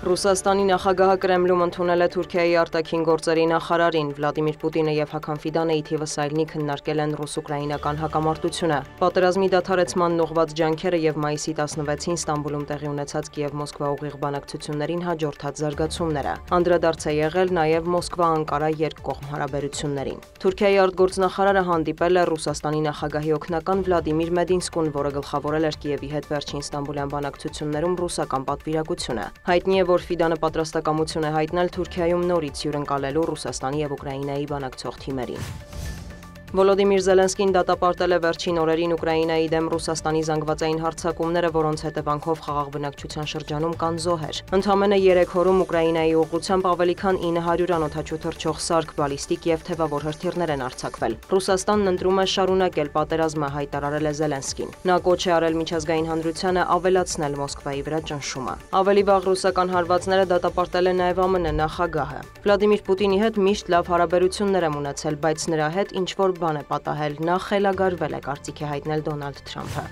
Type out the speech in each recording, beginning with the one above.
Ռուսաստանի նախագահը Կրեմլում ընդունել է Թուրքիայի արտաքին գործերի նախարարին։ Վլադիմիր Պուտինը եւ Հական Ֆիդանը ի թիվս այլնի քննարկել են ռուս-ուկրաինական հակամարտությունը։ Պատերազմի դադարեցման ուղղված ջանքերը եւ մայիսի 16-ին Ստամբուլում տեղի ունեցած Կիև-Մոսկվա ուղիղ բանակցություններին հաջորդած զարգացումները։ Անդրադարձ է եղել նաեւ Մոսկվա-Անկարա երկկողմ հարաբերություններին։ Թուրքիայի արտգործնախարարը հանդիպել է Ռուսաստանի նախագահի օգնական Վլադիմիր Մեդինսկուն, որը գլխավորել էր Կիևի հետ վերջին Ստամբուլյան բանակցություններում ռուսական պատվիրակությունը։ Հայտնի է, որ Ֆիդանը պատրաստակամություն է հայտնել Թուրքիայում նորից հյուրընկալելու Ռուսաստանի եւ Ուկրաինայի բանակցող թիմերին։ Վոլոդիմիր Զելենսկին դատապարտել է վերջին օրերին Ուկրաինայի դեմ Ռուսաստանի զանգվածային հարձակումները, որոնց հետևանքով խաղաղ բնակչության շրջանում կան զոհեր։ Ընդամենը 3 օրում Ուկրաինայի ուղղությամբ ավելի քան 900 անօդաչու թռչող սարք, բալիստիկ եւ թևավոր հրթիռներ են արձակվել։ Ռուսաստանն ընտրում է շարունակել պատերազմը, հայտարարել է Զելենսկին։ Նա կոչ է արել միջազգային հանրությանը ավելացնել Մոսկվայի վրա ճնշումը։ Ավելի վաղ ռուսական հարվածները դատապարտել է նաեւ ԱՄՆ նախագահը։ Վլադիմիր Պուտինի հետ միշտ լավ հարաբերություններ եմ ունեցել, բայց նրա հետ ինչ-որ բան է պատահել, նա խելագարվել է, կարծիք է հայտնել Դոնալդ Թրամփը։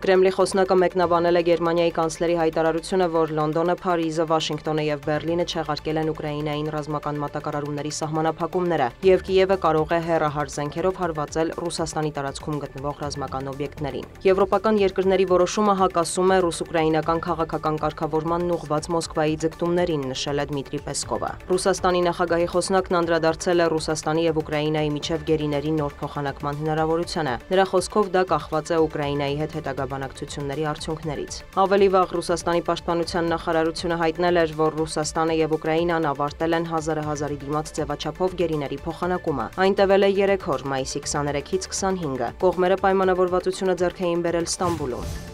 Կրեմլի խոսնակը մեկնաբանել է Գերմանիայի կանցլերի հայտարարությունը, որ Լոնդոնը, Փարիզը, Վաշինգտոնը եւ Բերլինը չեղարկել են Ուկրաինային ռազմական մատակարարումների սահմանափակումները, եւ Կիևը կարող է հեռահար զենքերով հարվածել Ռուսաստանի տարածքում գտնվող ռազմական օբյեկտներին։ Եվրոպական երկրների որոշումը հակասում է ռուս-ուկրաինական քաղաքական կարգավորմանն ուղղված Մոսկվայի ձգտումներին, նշել է Դմիտրի Պեսկովը։ Ռուսաստանի նախագահի խոսնակն անդրադարձել է Ռուսաստանի եւ Ուկրաինայի միջև գերիների նոր փոխանակման հնարավորությանը։ Նրա խոսքով դա կախված է Ուկրաինայի հետ հետագա բանակցությունների արդյունքներից։ Ավելի վաղ Ռուսաստանի պաշտպանության նախարարությունը հայտնել էր, որ Ռուսաստանը եւ Ուկրաինան ավարտել են 1000-ի դիմաց ձևաչափով գերիների փոխանակումը։ Այն տևել է 3 օր, մայիսի 23-ից 25-ը։ Կողմերը պայմանավորվածությունը ձեռք էին բերել Ստամբուլում։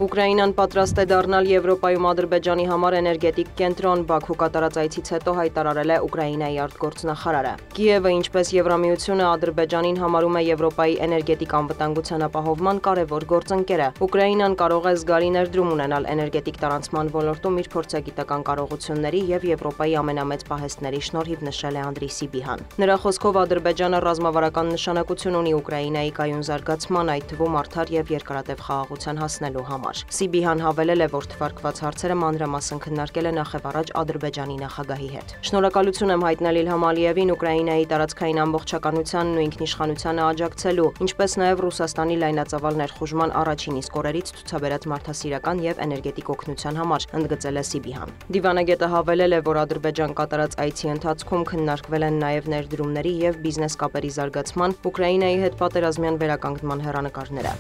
Ուկրաինան պատրաստ է դառնալ Եվրոպայում Ադրբեջանի համար էներգետիկ կենտրոն, Բաքու կատարած այցից հետո հայտարարել է Ուկրաինայի արտգործնախարարը։ Կիևը, ինչպես Եվրամիությունը, Ադրբեջանին համարում է Եվրոպայի էներգետիկ անվտանգության ապահովման կարևոր գործընկերը։ Ուկրաինան կարող է զգալի ներդրում ունենալ էներգետիկ տարանցման ոլորտում իր փորձագիտական կարողությունների եւ Եվրոպայի ամենամեծ պահեստների շնորհիվ, նշել է Անդրի Սիբիհան։ Նրա խոսքով Ադրբեջանը ռազմավարական նշանակություն ունի Ուկրաինայի կայուն զարգացման, այդ թվում արդար եւ երկարատև խաղաղության հասնելու համար։ Սիբիհան հավելել է, որ թվարկված հարցերը մանրամասն քննարկել է նախևառաջ Ադրբեջանի նախագահի հետ։ Շնորհակալություն եմ հայտնել Իլհամ Ալիևին Ուկրաինայի տարածքային ամբողջականությանն ու ինքնիշխանությանը աջակցելու, ինչպես նաև Ռուսաստանի լայնածավալ ներխուժման առաջին իսկ օրերից ցուցաբերած մարդասիրական եւ էներգետիկ օգնության համար, ընդգծել է Սիբիհան։ Դիվանագետը հավելել է, որ Ադրբեջան կատարած այցի ընթացքում քննարկվել են նաև ներդրումների եւ բիզնես կապերի զարգացման, Ուկրաինայի հետ պատերազմյան վերականգնման հեռանկարները։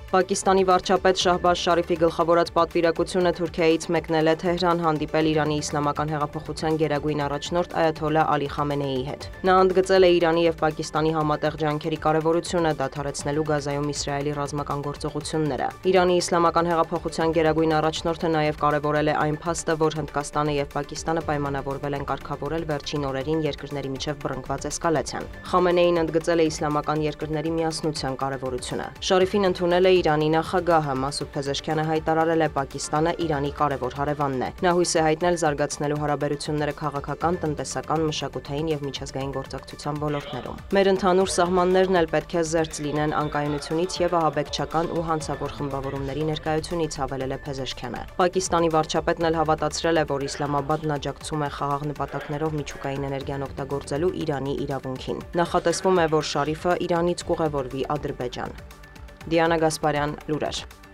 Պակիստանի վարչապետ Շահբազ Շարիֆի գլխավորած պատվիրակությունը Թուրքիայից մեկնել է Թեհրան, հանդիպել Իրանի իսլամական հեղափոխության գերագույն առաջնորդ Այաթոլլա Ալի Խամենեիի հետ։ Նա ընդգծել է Իրանի եւ Պակիստանի համատեղ ջանքերի կարեւորությունը դադարեցնելու Գազայում Իսրայելի ռազմական գործողությունները։ Իրանի իսլամական հեղափոխության գերագույն առաջնորդը նաեւ կարեւորել է այն փաստը, որ Հնդկաստանը եւ Պակիստանը պայմանավորվել են կարգավորել վերջին օրերին երկրների միջև բռնկված էսկալացիան։ Խամենեին ընդգծել է իսլամական երկրների միասնության կարեւորությունը։ Շարիֆին ընդունել է Իրանի նախագահը Մասուդ Փեզեշքյանը հայտարարել է Պակիստանը Իրանի կարևոր հարևանն է։ Նա հույս է հայտնել զարգացնելու հարաբերությունները քաղաքական, տնտեսական, մշակութային եւ միջազգային գործակցության ոլորտներում։ Մեր ընդհանուր սահմաններն էլ պետք է զերծ լինեն անկայունությունից եւ ահաբեկչական ու հանցավոր խմբավորումների ներկայությունից, հավելել է Փեզեշքյանը։ Պակիստանի վարչապետն էլ հավատացրել է, որ Իսլամաբադն աջակցում է խաղաղ նպատակներով միջուկային էներգիան օգտագործելու Իրանի իրավունքին։ Նախատեսվում է, որ Շարիֆը Իրանից կուղևորվի Ադրբեջան։ Դիանա Գասպարյան, լուրեր։